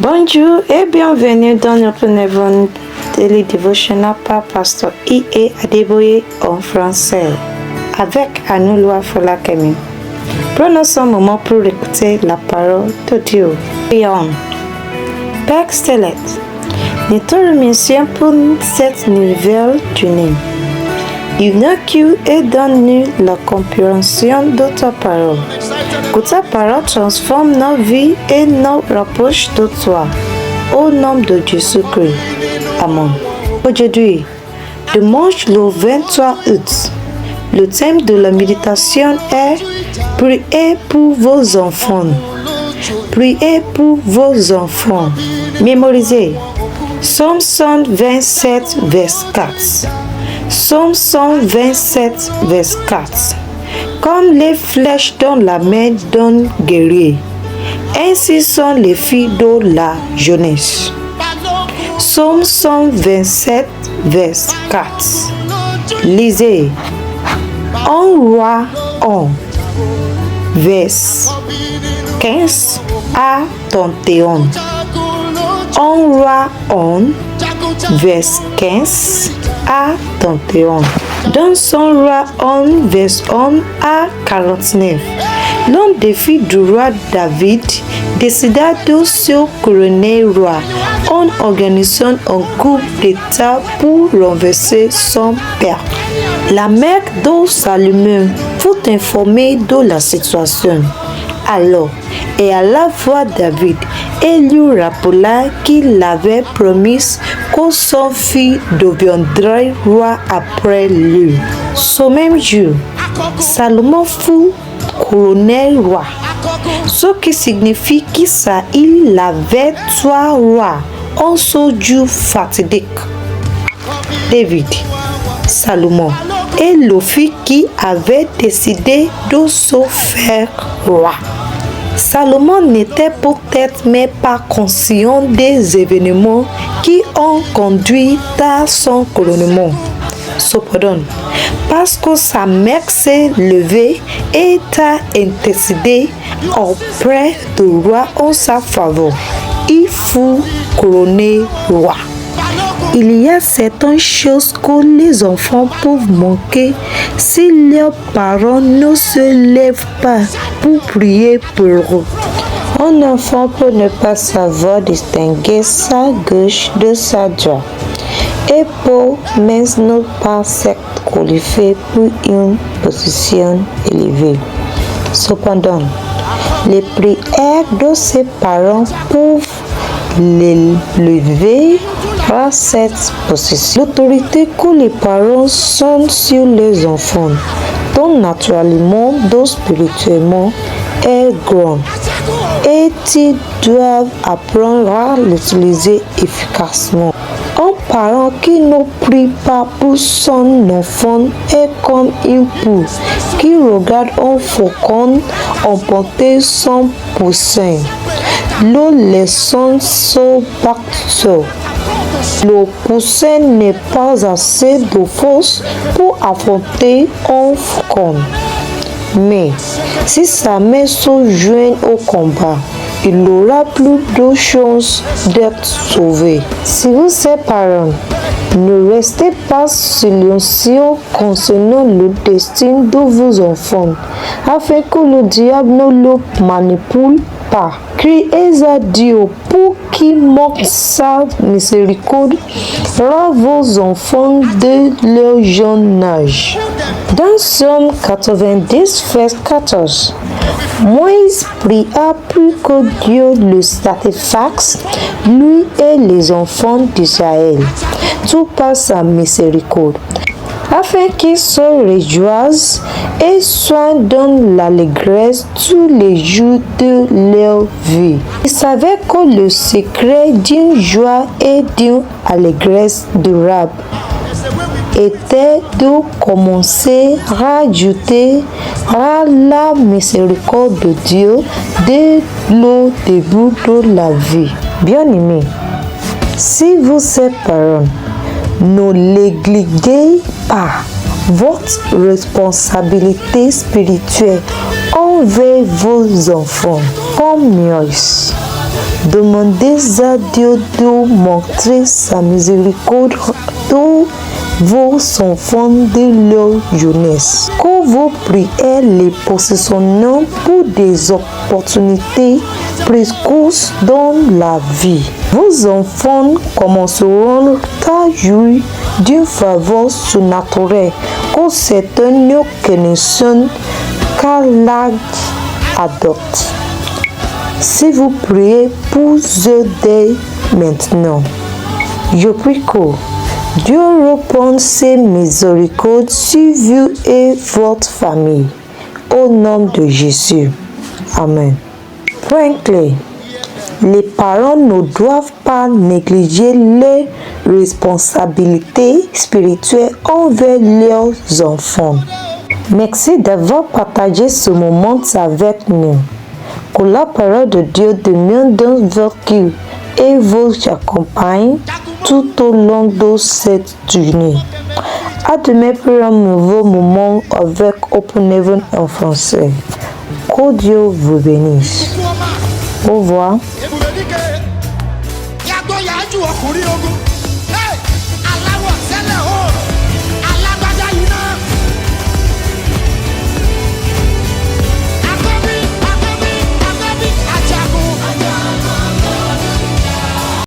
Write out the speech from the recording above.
Bonjour et bienvenue dans notre nouveau daily devotional par Pasteur I.E. Adeboye en français avec Anouloua Folakemi. Prenons ce moment pour écouter la parole de Dieu. Prions. Père Céleste, nous te remercions pour cette nouvelle journée. Innocue et donne-nous la compréhension de ta parole. Que ta parole transforme nos vies et nous rapproche de toi. Au nom de Jésus-Christ. Amen. Aujourd'hui, dimanche le 23 août, le thème de la méditation est « Priez pour vos enfants ». Priez pour vos enfants. Mémorisez. Psaume 127, verset 4. Psaume 127, verset 4. Comme les flèches dans la main d'un guerrier, ainsi sont les filles de la jeunesse. Psaume 127, verset 4. Lisez. En roi 1, verset 15 à 31. En roi 1, verset 15 à 31. Dans son roi 1, verset 1 à 49, l'un des filles du roi David décida de se couronner roi en organisant un coup d'État pour renverser son père. La mère de Salomon fut informée de la situation. Alors, et à la voix David, elle lui rappela qu'il avait promis que son fils deviendrait roi après lui. Ce même jour, Salomon fut couronné roi, ce qui signifie qu'il avait trois rois en ce jour fatidique. David, Salomon et le fils qui avait décidé de se faire roi. Salomon n'était peut-être même pas conscient des événements qui ont conduit à son couronnement. Cependant, parce que sa mère s'est levée et a intercédé auprès du roi en sa faveur, il fut couronné roi. Il y a certaines choses que les enfants peuvent manquer si leurs parents ne se lèvent pas pour prier pour eux. Un enfant peut ne pas savoir distinguer sa gauche de sa droite et peut même ne pas s'être qualifié pour une position élevée. Cependant, les prières de ses parents peuvent l'élever à cette position. L'autorité que les parents sont sur les enfants, dont naturellement, dont spirituellement, est grande. Et ils doivent apprendre à l'utiliser efficacement. Un parent qui ne prie pas pour son enfant est comme une poule qui regarde un faucon emporter son poussin. Le laissant se battre. Le poussin n'est pas assez de force pour affronter un faucon. Mais si sa main se joint au combat, il aura plus de chances d'être sauvé. Si vous êtes parents, ne restez pas silencieux concernant le destin de vos enfants, afin que le diable ne le manipule pas. Criez à Dieu pour qu'il montre sa miséricorde à vos enfants de leur jeune âge. Dans Psaume 90, verset 14, Moïse pria pour que Dieu le satisfasse, lui et les enfants d'Israël, tout par sa miséricorde, afin qu'ils se réjouissent et soient dans l'allégresse tous les jours de leur vie. Il savait que le secret d'une joie et d'une allégresse durable était de commencer à ajouter à la miséricorde de Dieu dès le début de la vie. Bien-aimés, si vous êtes parents, ne négligez pas votre responsabilité spirituelle envers vos enfants comme Moïse. Demandez à Dieu de montrer sa miséricorde aux vos enfants de leur jeunesse. Que vos prières les positionnent pour des opportunités précoces dans la vie. Vos enfants commenceront à jouir d'une faveur surnaturelle que certains ne connaissent qu'à l'âge adulte. Si vous priez pour eux dès maintenant, je prie que Dieu répande ses miséricordes sur vous et votre famille. Au nom de Jésus. Amen. Point clé. Les parents ne doivent pas négliger les responsabilités spirituelles envers leurs enfants. Merci d'avoir partagé ce moment avec nous. Que la parole de Dieu demeure dans votre cœur et vous accompagne tout au long de cette journée. À demain pour un nouveau moment avec Open Heaven en français. Que Dieu vous bénisse. Au revoir.